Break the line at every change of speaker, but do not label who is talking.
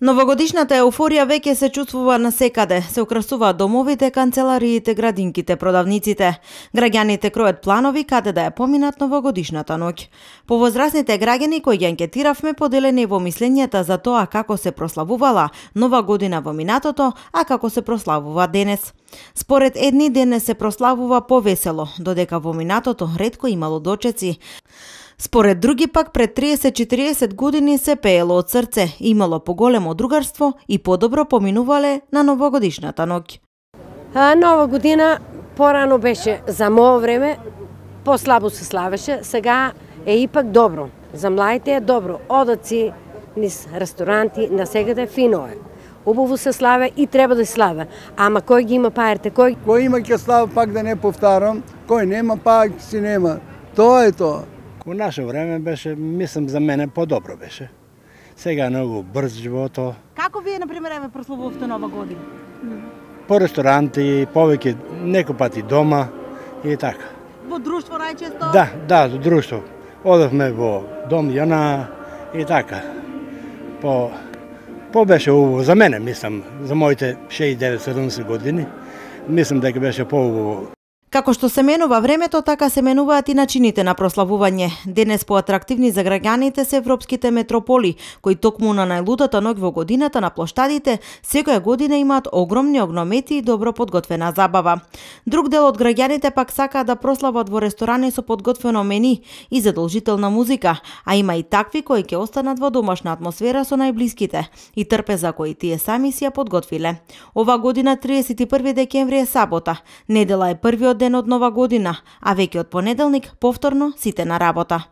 Новогодишната еуфорија веќе се чувствува насекаде. Се украсуваат домовите, канцелариите, градинките, продавниците. Граѓаните кројат планови каде да ја поминат новогодишната ноќ. Повозрасните граѓани кои ги анкетиравме поделени во мислењата за тоа како се прославувала Нова година во минатото, а како се прославува денес. Според едни денес се прославува повесело, додека во минатото ретко имало дочеци. Според други пак пред 30-40 години се пеело од срце, имало поголемо другарство и подобро поминувале на новогодишната ноќ.
Нова година порано беше за моје време, послабо се славеше, сега е ипак добро. За младите е добро. Одат си низ ресторанти, насегаде фино е. Убаво се славе и треба да се славе. Ама кој ги има парите?
Кој има ќе слава, пак да не повтарам, кој нема пак си нема. Тоа е тоа.
Во наше време беше, мислам за мене, по-добро беше. Сега е многу брз живото.
Како вие, например, прославувавте Нова година?
По ресторанти, повеќе некој пати дома и така.
Во друштво најчесто?
Да, во друштво. Одевме во дом Јона и така. По беше убаво за мене, мислам, за моите 69-70 години. Мислам дека беше по-убаво.
Како што се менува времето, така се менуваат и начините на прославување. Денес поатрактивни за граѓаните се европските метрополи, кои токму на најлудата ноќ во годината на плоштадите секоја година имаат огромни огномети и добро подготвена забава. Друг дел од граѓаните пак сакаат да прослават во ресторани со подготвено мени и задолжителна музика, а има и такви кои ќе останат во домашна атмосфера со најблиските и трпеза кои тие сами си ја подготвиле. Ова година 31 декември е сабота, недела е првиот ден од Нова година, а веќе од понеделник повторно сите на работа.